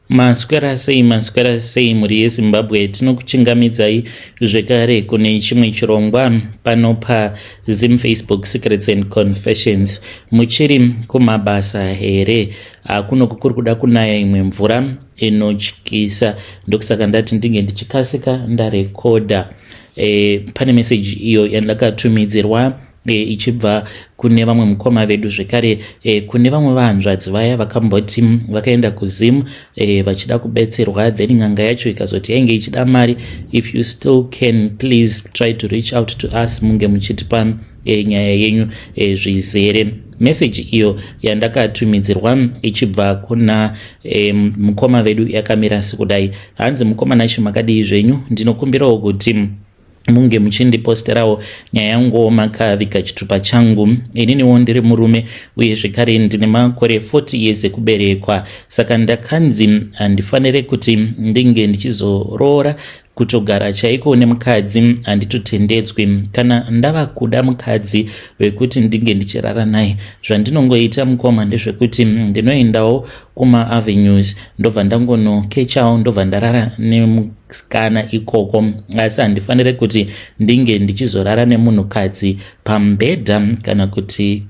Maswera sei muri yeZimbabwe. Tinokuchingamidzai zvekare kune chimwe chirongwa pano paZim Facebook Secrets and Confessions. Muchiri kumabasa here, kuno kuri kuda kunaya imwe mvura inotyisa, ndokusaka ndati ndinge ndichikasika ndarekodha. Pane message iyo yandakatumidzirwa ichibva kune vamwe mukoma vedu zvekare, kune vamwe vahanzvadzi vaya vakamboti vakaenda kuZim vachida kubetserwa, then n'anga yacho ikazoti yainge ichida mari. If you still can, please try to reach out to us, munge muchitipa nyaya yenyu zvizere. Message iyo yandakatumidzirwa ichibva kuna mukoma vedu yakamira sekudai. Hanzi mukoma nacho makadii zvenyu, ndinokumbirawo kuti munge muchindiposterawo nyaya yangu makavika chitupa changu. Ininiwo ndiri murume uye zvekare ndine makore 40 years ekuberekwa, saka ndakanzi handifanire kuti ndinge ndichizoroora kutogara chaiko nemukadzi handitotendedzwi. Kana ndava kuda mukadzi wekuti ndinge ndichirara naye, zvandinongoita mukoma ndezvekuti ndinoendawo kuma-avenues ndobva ndangonokechawo, ndobva ndarara nemusikana ikoko. Asi handifanire kuti ndinge ndichizorara nemunhukadzi pambedha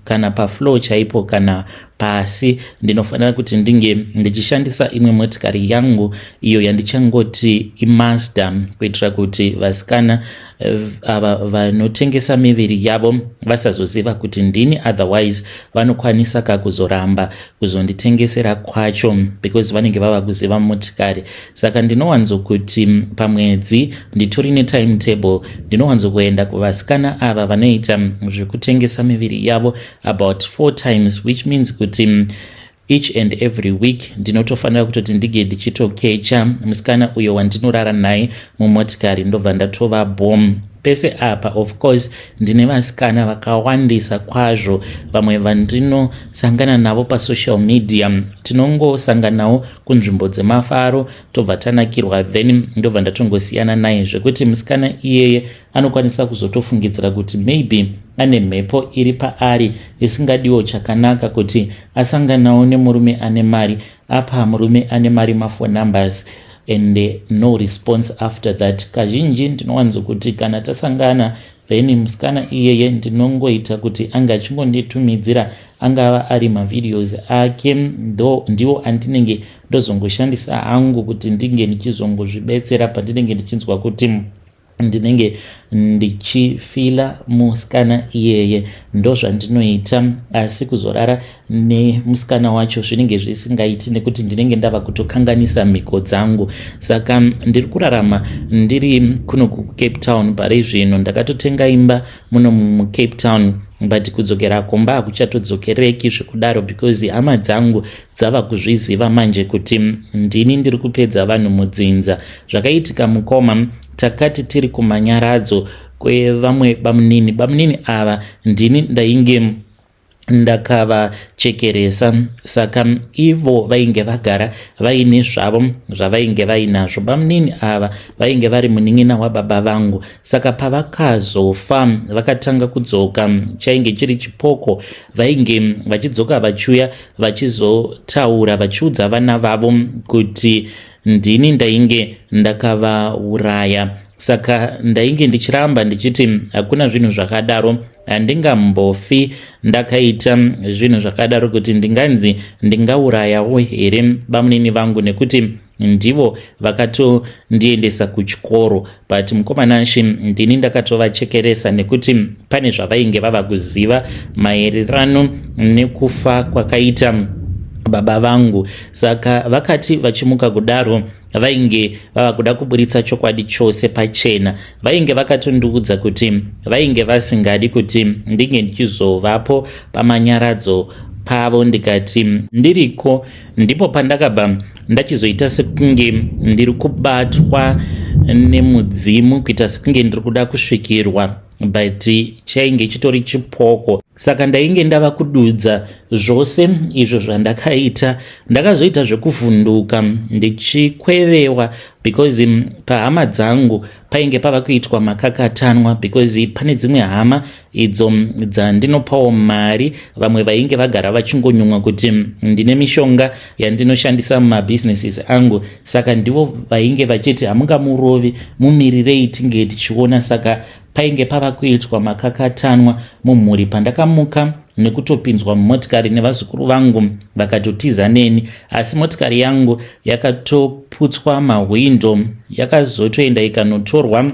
kana pafloor chaipo kana pasi. Ndinofanira kuti ndinge ndichishandisa imwe motikari yangu iyo yandichangoti iMazda, kuitira kuti vasikana ava vanotengesa miviri yavo vasazoziva kuti ndini, otherwise vanokwanisa kuzoramba kuzonditengesera kwacho because vanenge vava kuziva motikari. Saka ndinowanzo kuti pamwedzi nditori netimetable, ndinowanzo kuenda kuvasikana ava vanoita zvekutengesa miviri yavo about 4 times, which means kuti each and every week ndinotofanira kutoti ndige ndichitokecha musikana uyo wandinorara naye mumotikari, ndobva ndatova bomb. Pese apa of course ndine vasikana vakawandisa kwazvo, vamwe vandinosangana navo pasocial media, tinongosanganawo kunzvimbo dzemafaro tobva tanakirwa, then ndobva ndatongosiyana naye, zvekuti musikana iyeye anokwanisa kuzotofungidzira kuti maybe ane mhepo iri paari isingadiwo chakanaka kuti asanganawo nemurume ane mari. Apa murume ane mari mafone numbers and no response after that. Kazhinji ndinowanzo kuti kana tasangana, then musikana iyeye ndinongoita kuti anga achingonditumidzira angava ari mavideos ake, ndiwo andinenge ndozongoshandisa hangu kuti ndinge ndichizongozvibetsera pandinenge ndichinzwa kuti ndinenge ndichifila musikana iyeye. Ndozvandinoita, asi kuzorara nemusikana wacho zvinenge zvisingaiti nekuti ndinenge ndava kutokanganisa mhiko dzangu. Saka ndiri kurarama ndiri kuno kuCape Town pari zvino. Ndakatotenga imba muno muCape Town, but kudzokera kumba hakuchatodzokereki zvekudaro because hama dzangu dzava kuzviziva manje kuti ndini ndiri kupedza vanhu mudzinza. Zvakaitika mukoma, takati tiri kumanyaradzo kwevamwe bamunini ava ndini ndainge ndakavachekeresa, saka ivo vainge vagara vaine zvavo zvavainge vainazvo. Bamunini ava vainge vari munin'ina wababa vangu, saka pavakazofa vakatanga kudzoka chainge chiri chipoko, vainge vachidzoka vachiuya vachizotaura vachiudza vana vavo kuti ndini ndainge ndakavauraya. Saka ndainge ndichiramba ndichiti hakuna zvinhu zvakadaro, handingambofi ndakaita zvinhu zvakadaro kuti ndinganzi ndingaurayawo here bamunini vangu, nekuti ndivo vakatondiendesa kuchikoro. But mukomanashi ndini ndakatovachekeresa nekuti pane zvavainge vava kuziva maererano nekufa kwakaita baba vangu. Saka vakati vachimuka kudaro, vainge vava kuda kuburitsa chokwadi chose pachena. Vainge vakatondiudza kuti vainge vasingadi kuti ndinge ndichizovapo pamanyaradzo pavo. Ndikati ndiriko ndipo pandakabva ndachizoita sekunge ndiri kubatwa nemudzimu, kuita sekunge ndiri kuda kusvikirwa but chainge chitori chipoko. Saka ndainge ndava kududza zvose izvo zvandakaita. Ndakazoita zvekuvhunduka ndichikwevewa because pahama dzangu painge pava kuitwa makakatanwa, because pane dzimwe hama idzo dzandinopawo mari, vamwe vainge vagara vachingonyumwa kuti ndine mishonga yandinoshandisa mumabusinesses angu. Saka ndivo vainge vachiti hamungamurovi, mumirirei tinge tichiona. Saka painge pava kuitwa makakatanwa mumhuri. Pandakamuka nekutopinzwa mumotikari nevazukuru vangu vakatotiza neni, asi motikari yangu yakatoputswa mahwindo, yakazotoenda ikanotorwa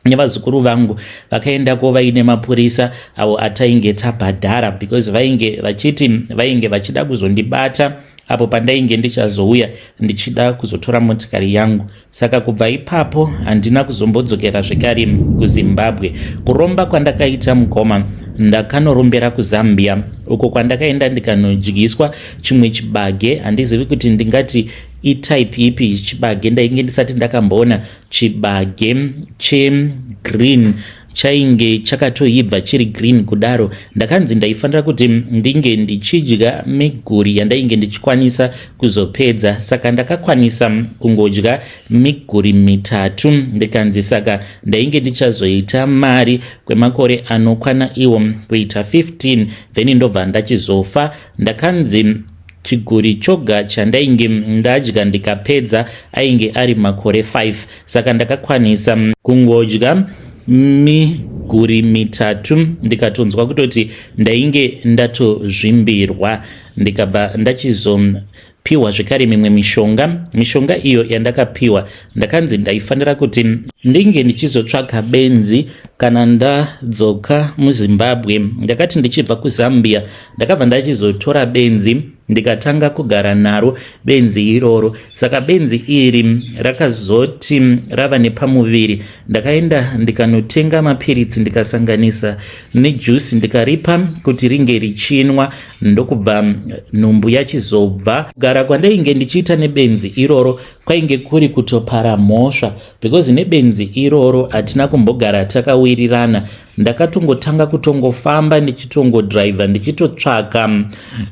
nevazukuru vangu vakaenda kovaine mapurisa avo atainge tabhadhara, because vainge vachiti vainge vachida kuzondibata apo pandainge ndichazouya ndichida kuzotora motikari yangu. Saka kubva ipapo handina kuzombodzokera zvekare kuZimbabwe. Kuromba kwandakaita mukoma ndakanorumbira kuZambia, uko kwandakaenda ndikanodyiswa chimwe chibage. Handizivi kuti ndingati itype ipi chibage, ndainge ndisati ndakamboona chibage chegreen chainge chakatoibva chiri green kudaro. Ndakanzi ndaifanira kuti ndinge ndichidya miguri yandainge ndichikwanisa kuzopedza. Saka ndakakwanisa kungodya miguri mitatu. Ndikanzi saka ndainge ndichazoita mari kwemakore anokwana iwo kuita 15, then ndobva ndachizofa. Ndakanzi chiguri choga chandainge ndadya ndikapedza ainge ari makore 5. Saka ndakakwanisa kungodya miguri mitatu ndikatonzwa kutoti ndainge ndatozvimbirwa. Ndikabva ndachizopiwa zvekare mimwe mishonga iyo yandakapiwa. Ndakanzi ndaifanira kuti ndinge ndichizotsvaka benzi kana ndadzoka muZimbabwe. Ndakati ndichibva kuZambia ndakabva ndachizotora benzi ndikatanga kugara naro benzi iroro. Saka benzi iri rakazoti rava nepamuviri. Ndakaenda ndikanotenga mapiritsi ndikasanganisa nejuice ndikaripa kuti ringe richinwa, ndokubva nhumbu yachizobva. Kugara kwandainge ndichiita nebenzi iroro kwainge kuri kutopara mhosva, because nebenzi iroro hatina kumbogara takawirirana. Ndakatongotanga kutongofamba ndichitongodriva ndichitotsvaka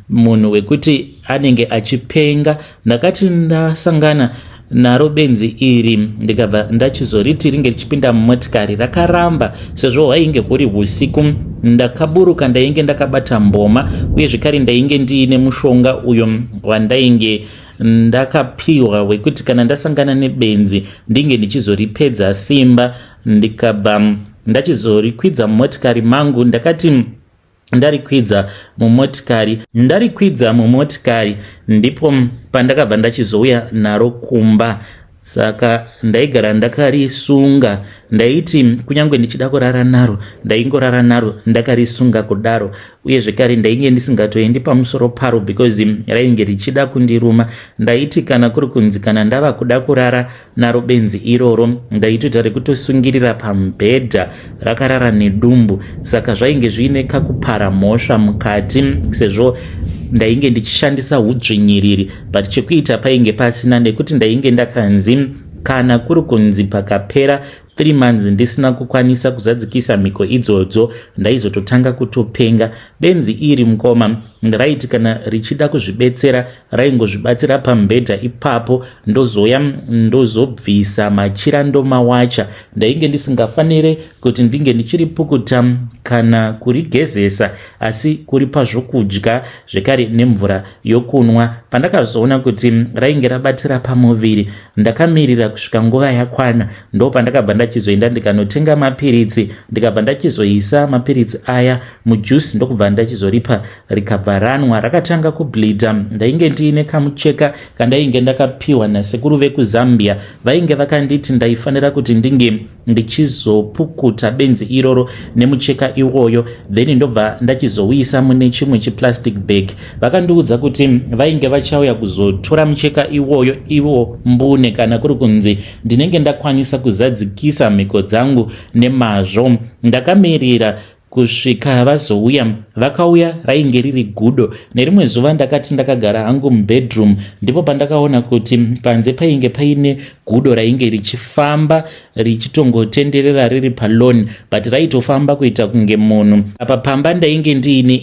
munhu wekuti anenge achipenga. Ndakati ndasangana naro benzi iri ndikabva ndachizoriti ringe richipinda mumotikari, rakaramba sezvo hwainge kuri usiku. Ndakaburuka ndainge ndakabata mboma, uye zvekare ndainge ndiine mushonga uyo wandainge ndakapiwa wekuti kana ndasangana nebenzi ndinge ndichizoripedza simba. Ndikabva ndachizorikwidza mumotikari mangu. Ndakati ndarikwidza mumotikari ndipo pandakabva ndachizouya naro kumba. Saka ndaigara ndakarisunga. Ndaiti kunyange ndichida kurara naro ndaingorara naro ndakarisunga kudaro, uye zvekare ndainge ndisingatoendi pamusoro paro because rainge richida kundiruma. Ndaiti kana kuri kunzi kana ndava kuda kurara naro benzi iroro ndaitota rekutosungirira pamubhedha rakarara nedumbu. Saka zvainge zviine kakupara mhosva mukati sezvo ndainge ndichishandisa udzvinyiriri, but chekuita painge pasina, nekuti ndainge ndakanzi kana kuri kunzi pakapera 3 months ndisina kukwanisa kuzadzikisa mhiko idzodzo ndaizototanga kutopenga. Benzi iri mukoma raiti kana richida kuzvibetsera raingozvibatsira pamubhedha ipapo, ndozoya ndozobvisa machira ndomawacha. Ndainge ndisingafanire kuti ndinge ndichiripukuta kana kurigezesa, asi kuri pazvokudya zvekare nemvura yokunwa. Pandakazoona kuti rainge rabatira pamuviri, ndakamirira kusvika nguva yakwana, ndo pandakabva ndachizoenda ndikanotenga mapiritsi. Ndikabva ndachizoisa mapiritsi aya mujuice, ndokubva ndachizoripa rikabva ranwa. Rakatanga kubhlidha. Ndainge ndiine kamucheka kandainge ndakapiwa nasekuru vekuZambia. Vainge vakanditi ndaifanira kuti ndinge ndichizopukuta benzi iroro nemucheka iwoyo, then ndobva ndachizouisa mune chimwe chiplastic bag. Vakandiudza kuti vainge vachauya kuzotora mucheka iwoyo ivo mbune kana kuri kunzi ndinenge ndakwanisa kuzadzikisa mhiko dzangu nemazvo. Ndakamirira kusvika vazouya vakauya rainge riri gudo. Nerimwe zuva ndakati ndakagara hangu mubedroom ndipo pandakaona kuti panze painge paine gudo rainge richifamba richitongotenderera riri paloni, but raitofamba kuita kunge munhu. Apa pamba ndainge ndiine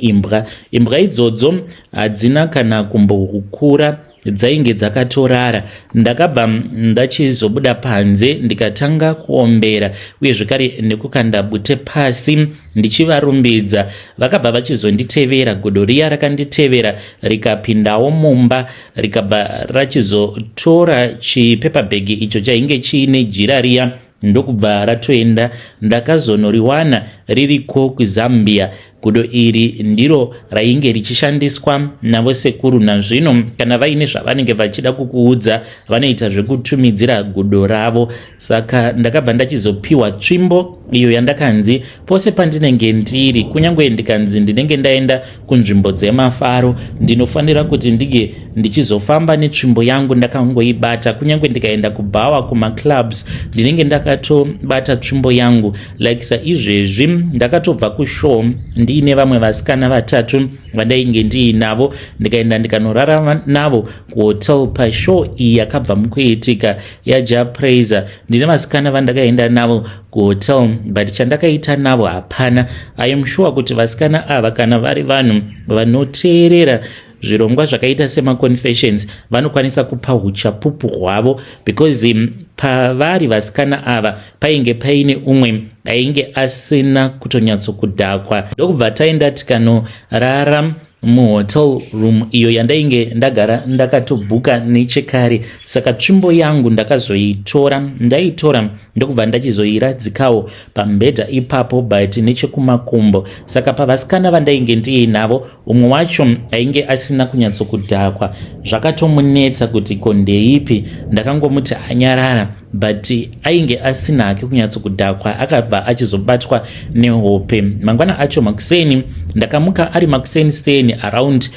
imbwa idzodzo hadzina kana kumbokura, dzainge dzakatorara. Ndakabva ndachizobuda panze ndikatanga kuombera uye zvekare nekukanda bute pasi ndichivarumbidza. Vakabva vachizonditevera, gudo riya rakanditevera rikapindawo mumba, rikabva rachizotora chipepabhegi icho chainge chiine jira riya ndokubva ratoenda. Ndakazonoriwana ririko kuZambia. Gudo iri ndiro rainge richishandiswa navo sekuru. Nazvino kana vaine zvavanenge vachida kukuudza vanoita zvekutumidzira gudo ravo. Saka ndakabva ndachizopiwa tsvimbo iyo yandakanzi pose pandinenge ndiri, kunyange ndikanzi ndinenge ndaenda kunzvimbo dzemafaro, ndinofanira kuti ndige ndichizofamba netsvimbo yangu ndakangoibata. Kunyange ndikaenda kubhawa kumaclubs ndinenge ndakatobata tsvimbo yangu. Like saizvezvi ndakatobva kushow ndiine vamwe vasikana vatatu vandainge ndiinavo, ndikaenda ndikanorara navo kuhotel pashow iyi yakabva mukuitika yaJapraiser. Ndine vasikana vandakaenda navo kuhotel, but chandakaita navo hapana. I am sure kuti vasikana ava kana vari vanhu vanoteerera zvirongwa zvakaita semaconfessions vanokwanisa kupa uchapupu hwavo, because pavari vasikana ava painge paine umwe ainge asina kutonyatsokudhakwa. Ndokubva taenda tikanorara muhotel room iyo yandainge ndagara ndakatobhuka nechekare. Saka tsvimbo yangu ndakazoitora, ndaitora ndokubva ndachizoiradzikawo pambedha ipapo, but nechekumakumbo. Saka pavasikana vandainge ndiinavo umwe wacho ainge asina kunyatsokudhakwa. Zvakatomunetsa kuti kondeipi, ndakangomuti anyarara, but ainge asina hake kunyatsokudhakwa. Akabva achizobatwa nehope. Mangwana acho makuseni ndakamuka ari makuseni around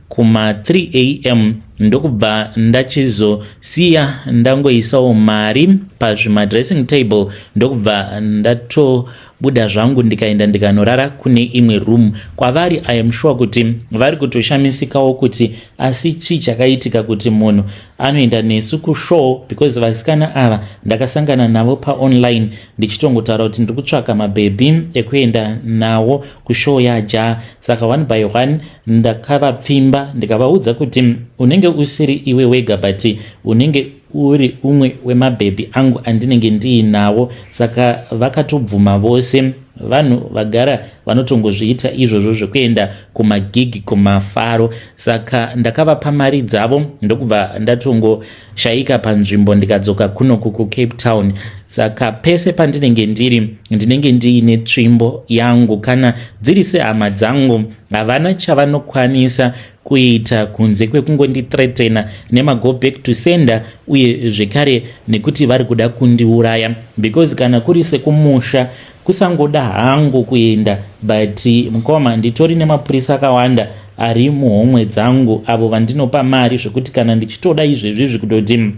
kuma 3 am ndokubva ndachizosiya ndangoisawo mari pazvimadressing table ndokubva ndatobuda zvangu ndikaenda ndikanorara kune imwe room. Kwavari I am sure kuti vari kutoshamisikawo kuti asi chii chakaitika kuti munhu anoenda nesu kushow, because vasikana ava ndakasangana navo paonline ndichitongotaura kuti ndiri kutsvaka mabhebhi ekuenda nawo kushow yaja. Saka one by one ndakavapfimba ndikavaudza kuti unenge usiri iwe wega, but unenge uri umwe wemabhebhi angu andinenge ndiinawo. Saka vakatobvuma vose. Vanhu vagara vanotongozviita izvozvo zvekuenda kumagigi kumafaro. Saka ndakavapa mari dzavo ndokubva ndatongoshayika panzvimbo ndikadzoka kunoku kuCape Town. Saka pese pandinenge ndiri ndinenge ndiine tsvimbo yangu. Kana dziri sehama dzangu havana chavanokwanisa kuita kunze kwekungondithreatena nema-go back to sender uye zvekare nekuti vari kuda kundiuraya, because kana kuri sekumusha kusangoda hangu kuenda, but mukoma nditori nemapurisa akawanda ari muhomwe dzangu avo vandinopa mari zvekuti kana ndichitoda izvezvi kutoti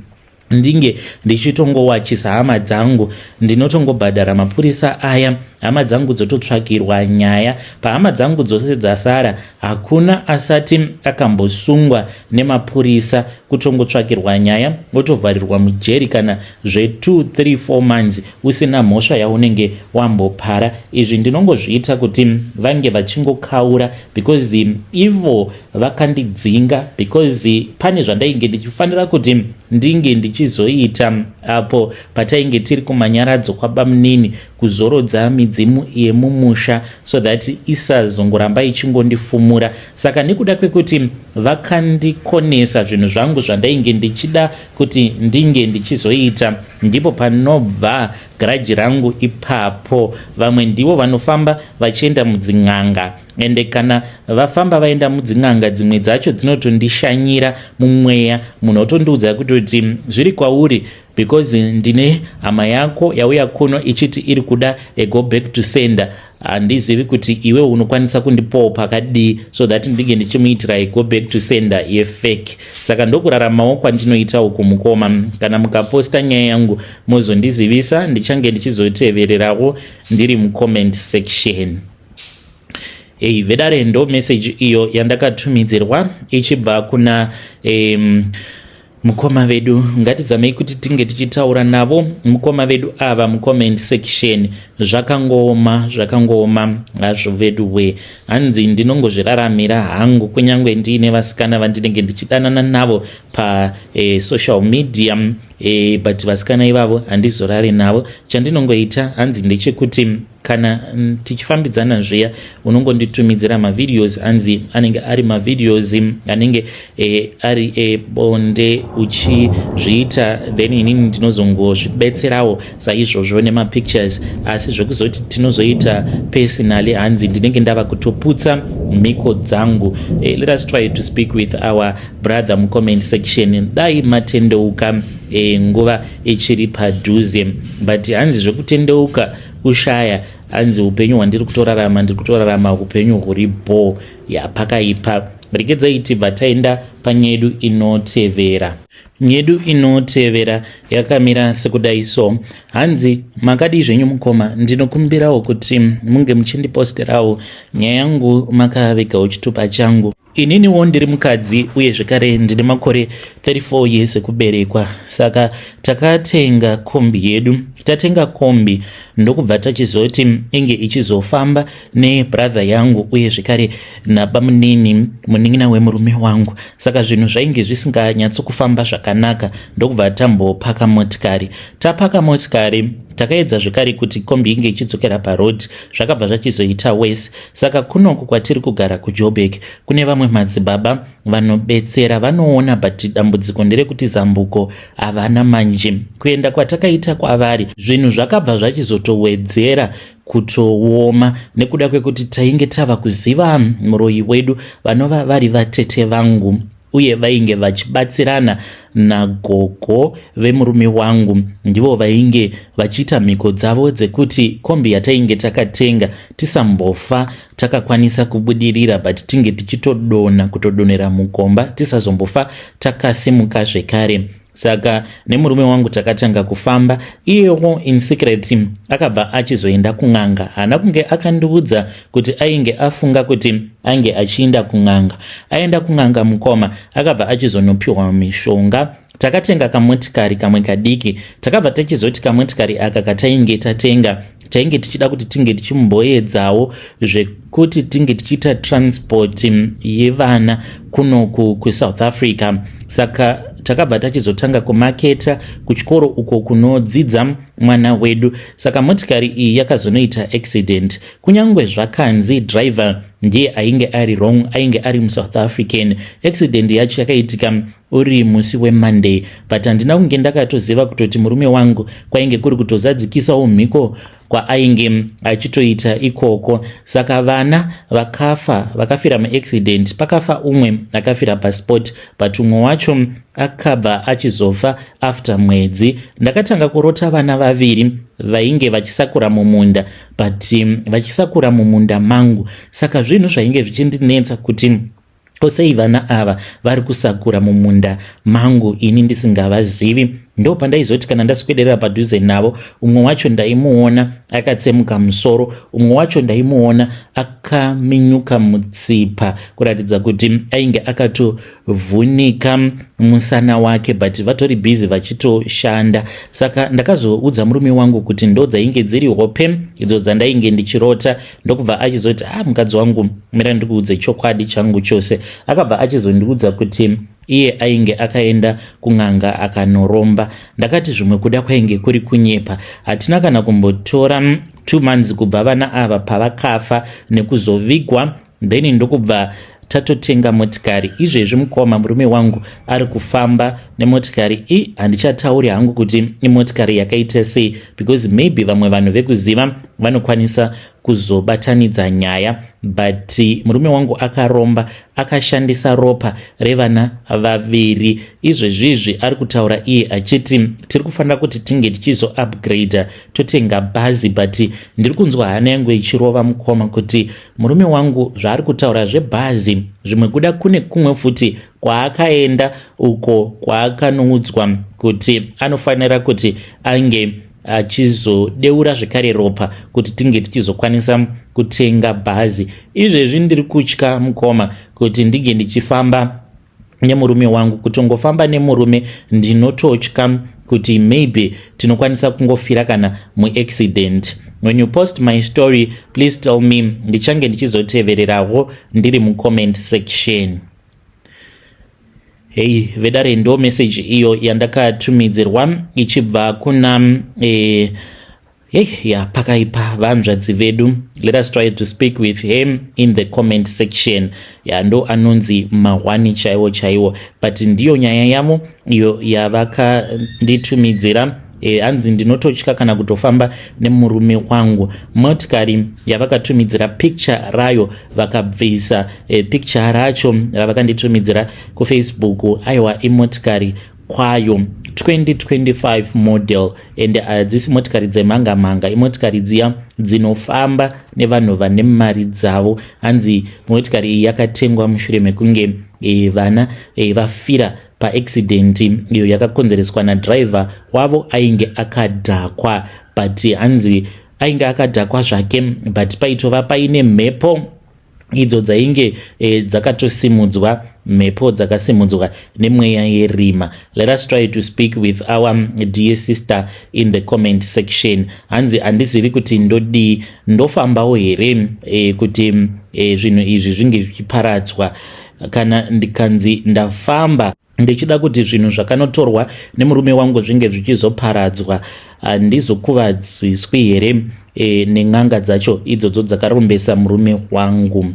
ndinge ndichitongowachisa hama dzangu ndinotongobhadhara mapurisa aya, hama dzangu dzototsvakirwa nyaya. Pahama dzangu dzose dzasara hakuna asati akambosungwa nemapurisa kutongotsvakirwa nyaya wotovharirwa mujeri kana zve2, 3, 4 months usina mhosva yaunenge wambopara. Izvi ndinongozviita kuti vange vachingokaura, because ivo vakandidzinga, because pane zvandainge ndichifanira kuti ndinge ndichizoita apo patainge tiri kumanyaradzo kwabamunini kuzorodza midzimu yemumusha, so that isazongoramba ichingondifumura. Saka nekuda kwekuti vakandikonesa zvinhu zvangu zvandainge ndichida kuti ndinge ndichizoita, ndipo panobva garaji rangu ipapo. Vamwe ndivo vanofamba vachienda mudzin'anga, ende kana vafamba vaenda mudzin'anga dzimwe dzacho dzinotondishanyira mumweya. Munhu otondiudza kuti zviri kwauri because ndine hama yako yauya kuno ichiti iri kuda go back to sender. Handizivi kuti iwe unokwanisa kundipawo pakadii so that ndinge ndichimuitira go back to sender yefake. Saka ndokuraramawo kwandinoita uku mukoma. Kana mukaposta nyaya yangu muzondizivisa, ndichange ndichizotevererawo ndiri mucomment section. vedare ndo message iyo yandakatumidzirwa ichibva kuna mukoma vedu. Ngatizamei kuti tinge tichitaura navo mukoma vedu ava mucomment section. Zvakangooma hazvo vedu we, hanzi ndinongozviraramira hangu kunyange ndiine vasikana vandinenge ndichidanana navo pa social media, but vasikana ivavo handizorari navo. Chandinongoita hanzi ndechekuti kana tichifambidzana zviya unongonditumidzira mavideos, hanzi anenge ari mavideos anenge ari bonde uchizviita, then inini ndinozongozvibetserawo saizvozvo nemapictures, asi zvekuzoti tinozoita personally hanzi ndinenge ndava kutoputsa mhiko dzangu. Let us try to speak with our brother mucomment section. Dai matendeuka nguva ichiri padhuze, but hanzi zvekutendeuka ushaya, hanzi upenyu hwandiri kutorarama upenyu huri bho yapakaipa. Regedzai tibva taenda panyedu inotevera. Nyedu inotevera yakamira sekudai so. Hanzi makadi zvenyu mukoma, ndinokumbirawo kuti munge muchindiposterawo nyaya yangu makavegawo chitupa changu. Ininiwo ndiri mukadzi uye zvekare ndine makore 34 years ekuberekwa. Saka takatenga kombi yedu. Tatenga kombi ndokubva tachizoti inge ichizofamba nebrother yangu uye zvekare nabamunini munin'ina wemurume wangu. Saka zvinhu zvainge zvisinganyatsokufamba zvakanaka, ndokubva tambopaka motikari. Tapaka motikari takaedza zvekare kuti kombi inge ichidzokera parod, zvakabva zvachizoita wese. Saka kunoku kwatiri kugara kuJoburg kune vamwe madzibaba vanobetsera, vanoona, but dambudziko nderekuti zambuko havana manje. Kuenda kwatakaita kwavari zvinhu zvakabva zvachizotowedzera kutooma nekuda kwekuti tainge tava kuziva muroyi wedu vanova vari vatete vangu uye vainge vachibatsirana nagogo vemurume wangu. Ndivo vainge vachiita mhiko dzavo dzekuti kombi yatainge takatenga tisambofa takakwanisa kubudirira, but tinge kutodonera mukomba tisazombofa takasimuka zvekare. Saka nemurume wangu takatanga kufamba, iyewo in secret akabva achizoenda kun'anga. Hana kunge akandiudza kuti ainge afunga kuti ainge achienda kun'anga. Aenda kun'anga mukoma, akabva achizonopiwa mishonga. Takatenga kamotikari kamwe kadiki. Takabva tachizoti kamotikari aka katainge tatenga tainge tichida kuti tinge tichimboedzawo zvekuti tinge tichiita transport yevana kunoku kuSouth Africa. Saka takabva tachizotanga kumaketa kuchikoro uko kunodzidza mwana wedu. Saka motikari iyi yakazonoita accident. Kunyange zvakanzi driver ndiye ainge ari wrong, ainge ari muSouth African. Accident yacho yakaitika uri musi weMonday, but handina kunge ndakatoziva kutoti murume wangu kwainge kuri kutozadzikisawo mhiko kwaainge achitoita ikoko. Saka vana vakafira muaccident. Pakafa umwe akafira paspot, but umwe wacho akabva achizofa after mwedzi. Ndakatanga kurota vana vaviri vainge vachisakura mumunda, but vachisakura mumunda mangu. Saka zvinhu zvainge zvichindinetsa kuti osei vana ava vari kusakura mumunda mangu ini ndisingavazivi. Ndo pandaizoti kana ndaswederera padhuze navo, umwe wacho ndaimuona akatsemuka musoro, umwe wacho ndaimuona akaminyuka mutsipa kuratidza kuti ainge akatovhunika musana wake, but vatori busy vachitoshanda. Saka ndakazoudza murume wangu kuti ndo dzainge dziri hope idzo dzandainge ndichirota. Ndokubva achizoti mukadzi wangu mira ndikuudze chokwadi changu chose. Akabva achizondiudza kuti iye ainge akaenda kun'anga akanoromba. Ndakati zvimwe kuda kwainge kuri kunyepa. Hatina kana kumbotora 2 months kubva vana ava pavakafa nekuzovigwa, then ndokubva tatotenga motikari. Izvezvi mukoma murume wangu ari kufamba nemotikari. Handichatauri hangu kuti imotikari yakaita sei, because maybe vamwe vanhu vekuziva vanokwanisa kuzobatanidza nyaya, but murume wangu akaromba akashandisa ropa revana vaviri. Izvezvizvi ari kutaura iye achiti tiri kufanira kuti tinge tichizo upgrade totenga bhazi, but ndiri kunzwa hana yangu ichirova mukoma kuti murume wangu zvaari kutaura zvebhazi zvimwe kuda kune kumwe futi kwaakaenda uko kwaakanoudzwa kuti anofanira kuti ange achizodeura zvekare ropa kuti tinge tichizokwanisa kutenga bhazi. Izvezvi ndiri kutya mukoma kuti ndige ndichifamba nemurume wangu. Kutongofamba nemurume ndinototya kuti maybe tinokwanisa kungofira kana muaccident. When you post my story, please tell me, ndichange ndichizotevererawo ndiri mucomment section. Hey, vedare ndo message iyo yandakatumidzirwa ichibva kuna pakaipa vanzvadzi vedu. Let us try to speak with him in the comment section. Ndo anonzi Mahwani chaiwo, but ndiyo nyaya yavo iyo yavakanditumidzira. Hanzi ndinototya kana kutofamba nemurume wangu. Motikari yavakatumidzira picture rayo vakabvisa picture racho ravakanditumidzira kuFacebook. Aiwa imotikari kwayo 2025 model, and hadzisi motikari dzemanga-manga, imotikari dziya dzinofamba nevanhu vane mari dzavo. Hanzi motikari iyi yakatengwa mushure mekunge vana vafira paaccident iyo yakakonzereswa nadriver wavo ainge akadhakwa, but hanzi ainge akadhakwa zvake, but paitova paine mhepo idzo dzainge dzakatosimudzwa, mhepo dzakasimudzwa nemweya yerima. Let us try to speak with our dear sister in the comment section. Hanzi handizivi kuti ndodii, ndofambawo here kuti zvinhu izvi zvinge zvichiparadzwa. Kana ndikanzi ndafamba ndichida kuti zvinhu zvakanotorwa nemurume wangu zvinge zvichizoparadzwa, handizokuvadziswi here nen'anga dzacho idzodzo dzakarombesa murume wangu.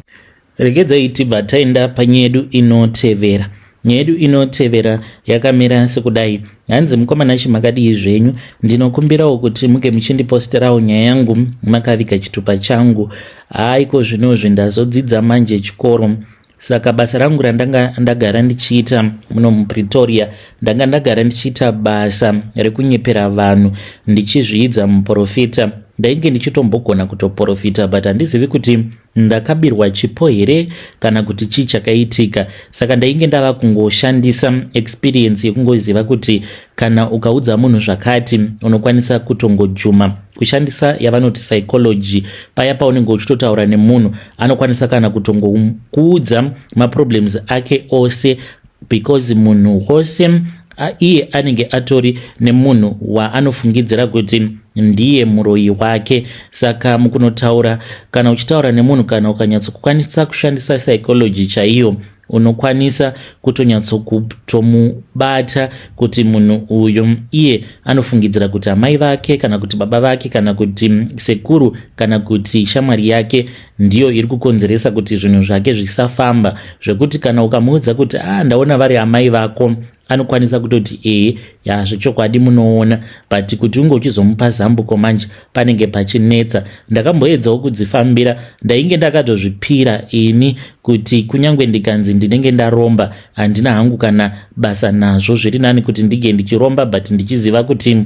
Regedzai tibva taenda panyaya yedu inotevera. Nyaya yedu inotevera yakamira sekudai. Hanzi mukomana chimakadii zvenyu, ndinokumbirawo kuti muge muchindiposterawo nyaya yangu makaviga chitupa changu. Haiko zvinozvi ndazodzidza manje chikoro, saka basa rangu randanga ndagara ndichiita muno muPretoria, ndanga ndagara ndichiita basa rekunyepera vanhu ndichizviidza muprofita. Ndainge ndichitombogona kutoprofita, but handizivi kuti ndakabirwa chipo here kana kuti chii chakaitika. Saka ndainge ndava kungoshandisa experience yekungoziva kuti kana ukaudza munhu zvakati unokwanisa kutongojuma. Kushandisa yavanoti psychology, paya paunenge uchitotaura nemunhu anokwanisa kana kutongokuudza maproblems ake ose, because munhu wose iye anenge atori nemunhu waanofungidzira kuti ndiye muroyi wake. Saka mukunotaura, kana uchitaura nemunhu, kana ukanyatsokukwanisa kushandisa psychology chaiyo, unokwanisa kutonyatsokutomubata kuti munhu uyu iye anofungidzira kuti amai vake kana kuti baba vake kana kuti sekuru kana kuti shamwari yake ndiyo iri kukonzeresa kuti zvinhu zvake zvisafamba, zvekuti kana ukamuudza kuti ndaona vari amai vako, anokwanisa kutoti zvechokwadi munoona, but kuti unge uchizomupa zambuko manje panenge pachinetsa. Ndakamboedzawo kudzifambira, ndainge ndakatozvipira ini kuti kunyange ndikanzi ndinenge ndaromba handina hangu kana basa nazvo, zviri nani kuti ndige ndichiromba, but ndichiziva kuti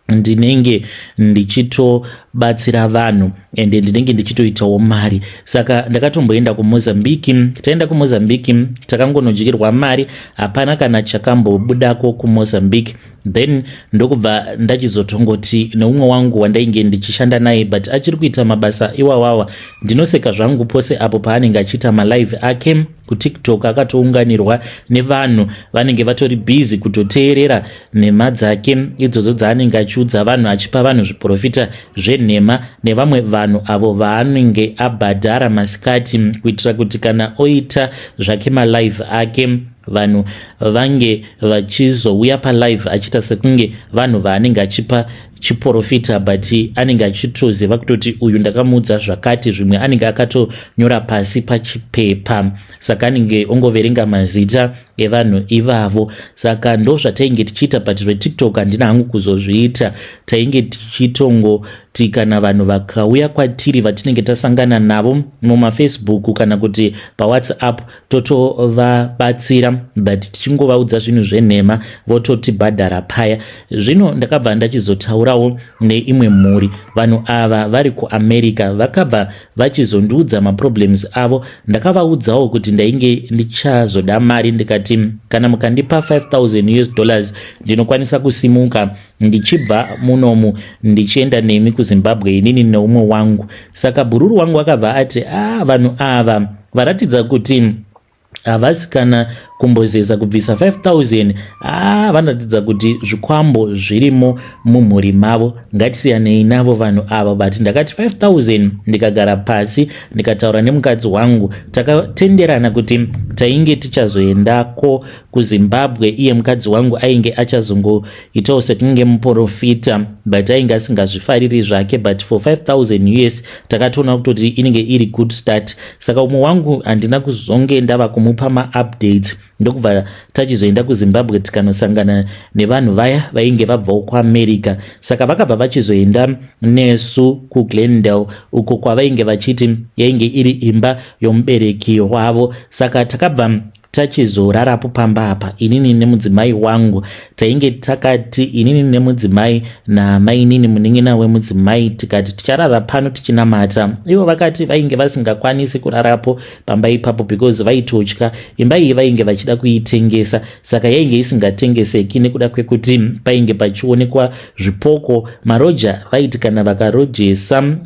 ndinenge ndichitobatsira vanhu ende ndinenge ndichitoitawo mari. Saka ndakatomboenda kuMozambique. Taenda kuMozambique takangonodyirwa mari, hapana kana chakambobudako kuMozambique. Then ndokubva ndachizotongoti neumwe wangu wandainge ndichishanda naye, but achiri kuita mabasa iwawawa, ndinoseka zvangu pose apo paanenge achiita malive ake kuTikTok. Akatounganirwa nevanhu vanenge vatori busy kutoteerera nhema dzake idzodzo dzaanenge achiudza vanhu, achipa vanhu zviprofita zvenhema nevamwe vanhu avo vaanenge abhadhara masikati, kuitira kuti kana oita zvake malive ake vanhu vange vachizouya palive achiita sekunge vanhu vaanenge achipa chiprofita, but anenge achitoziva kutoti uyu ndakamuudza zvakati. Zvimwe anenge akatonyora pasi pachipepa, saka anenge ongoverenga mazita evanhu ivavo. Saka ndo zvatainge tichiita, but zveTikTok handina hangu kuzozviita. Tainge tichitongo kuti kana vanhu vakauya kwatiri vatinenge tasangana navo mumafacebook kana kuti pawhatsapp totovabatsira but tichingovaudza zvinhu zvenhema vototibhadhara paya. Zvino ndakabva ndachizotaurawo neimwe mhuri. Vanhu ava vari kuamerica vakabva vachizondiudza maproblems avo. Ndakavaudzawo kuti ndainge ndichazoda mari ndikati kana mukandipa $5,000 ndinokwanisa kusimuka ndichibva munomu ndichienda nemi kuZimbabwe inini neumwe wangu. Saka bhururu wangu akabva ati vanhu ava varatidza kuti havasi kana kumbozeza kubvisa 5,000 vanoratidza kuti zvikwambo zvirimo mumhuri mavo. Ngatisiyanei navo vanhu ava. But ndakati 5,000 ndikagara pasi ndikataura nemukadzi wangu takatenderana kuti tainge tichazoendako kuZimbabwe. Iye mukadzi wangu ainge achazongoitawo sekunge muprofita but ainge asingazvifariri zvake, but for $5,000 takatoona kutoti inenge iri good start. Saka umwe wangu handina kuzonge ndava kumupa maupdates ndokubva tachizoenda kuZimbabwe tikanosangana nevanhu vaya vainge vabvawo kuAmerica. Saka vakabva vachizoenda nesu kuGlendale uko kwavainge vachiti yainge iri imba yomubereki wavo. Saka takabva tachizorarapo pamba apa. Inini nemudzimai wangu tainge takati, inini nemudzimai namainini munin'ina wemudzimai, tikati ticharara pano tichinamata. Ivo vakati vainge vasingakwanisi kurarapo pamba ipapo because vaitotya imba iyi vainge vachida kuitengesa. Saka yainge isingatengeseki nekuda kwekuti painge pachionekwa zvipoko. Maroja vaiti kana vakarojesa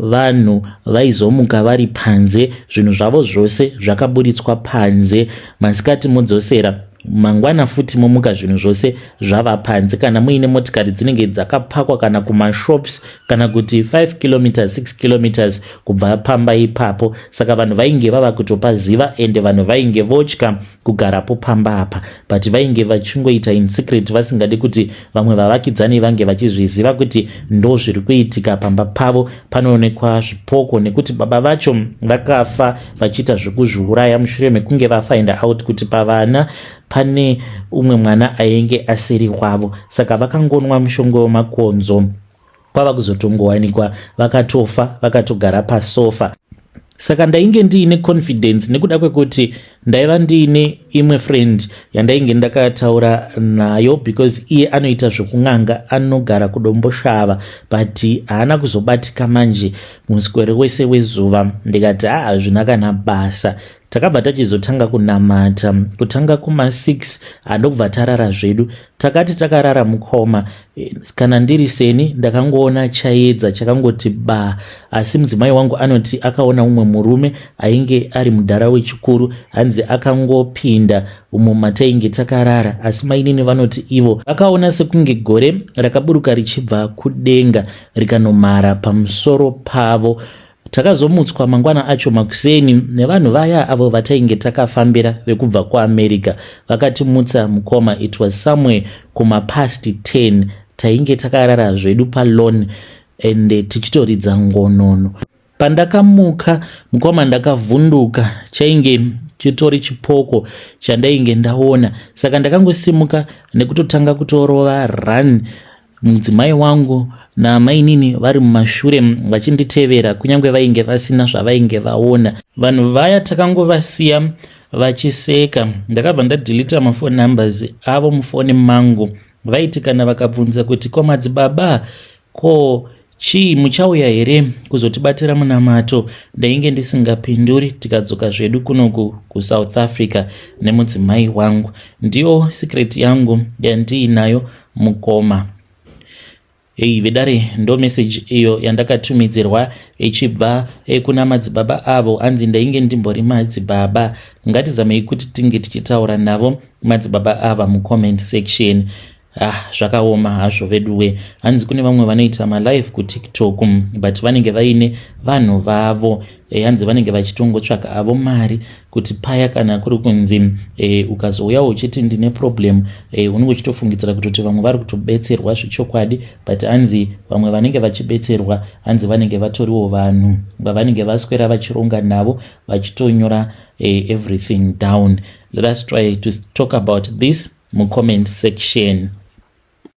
vanhu vaizomuka vari panze, zvinhu zvavo zvose zvakaburitswa panze. Masikati modzosera, mangwana futi momuka zvinhu zvose zvava panze. Kana muine motikari dzinenge dzakapakwa kana kumashops kana kuti 5 km 6 km kubva pamba ipapo. Saka vanhu vainge vava kutopaziva ende vanhu vainge votya kugarapo pamba apa, but vainge vachingoita in secret vasingadi kuti vamwe vavakidzani vange vachizviziva kuti ndo zviri kuitika pamba pavo. Panoonekwa zvipoko nekuti baba vacho vakafa vachiita zvekuzviuraya mushure mekunge vafind out kuti pavana pane umwe mwana ainge asiri wavo. Saka vakangonwa mushonga wemakonzo kwava kuzotongowanikwa vakatofa vakatogara pasofa. Saka ndainge ndiine confidence nekuda kwekuti ndaiva ndiine imwe friend yandainge ndakataura nayo because iye anoita zvekung'anga, anogara kudomboshava but haana kuzobatika manje muswere wese wezuva. Ndikati hazvina kana basa. Takabva tachizotanga kunamata kutanga kuma6 andobva tarara zvedu. Takati takarara mukoma, kana ndiri seni ndakangoona chaedza chakangoti ba. Asi mudzimai wangu anoti akaona umwe murume ainge ari mudhara wechikuru, hanzi akangopinda umo matainge takarara. Asi mainini vanoti ivo akaona sekunge gore rakaburuka richibva kudenga rikanomara pamusoro pavo. Takazomutswa mangwana acho makuseni nevanhu vaya avo vatainge takafambira vekubva kuAmerica. Vakatimutsa mukoma, it was somewhere kuma past 10 tainge takarara zvedu palone ende tichitoridza ngonono. Pandakamuka mukoma ndakavhunduka, chainge chitori chipoko chandainge ndaona. Saka ndakangosimuka nekutotanga kutorova run. Mudzimai wangu namainini vari mumashure vachinditevera kunyange vainge vasina zvavainge vaona. Vanhu vaya takangovasiya vachiseka. Ndakabva ndadelita mafoni numbers avo mufoni mangu. Vaiti kana vakabvunza kuti ko madzibaba ko chii muchauya here kuzotibatira munamato, ndainge ndisingapinduri. Tikadzoka zvedu kunoku kuSouth Africa nemudzimai wangu. Ndiyo secret yangu yandiinayo mukoma. Vedare ndo message iyo yandakatumidzirwa ichibva kuna madzibaba avo. Hanzi ndainge ndimbori madzibaba. Ngatizamei kuti tinge tichitaura navo madzibaba ava mucomment section. Zvakaoma hazvo veduwe. Hanzi kune vamwe vanoita malive kuTikTok but vanenge vaine vanhu vavo. Hanzi vanenge vachitongotsvaka avo mari kuti paya kana kuri kunzi ukazouya uchiti ndine problem unenge uchitofungidzira kuti vamwe vari kutobetserwa zvichokwadi, but hanzi vamwe vanenge vachibetserwa hanzi vanenge vatoriwo vanhu vavanenge vaswera vachironga navo vachitonyora everything down. Let us try to talk about this mucomment section.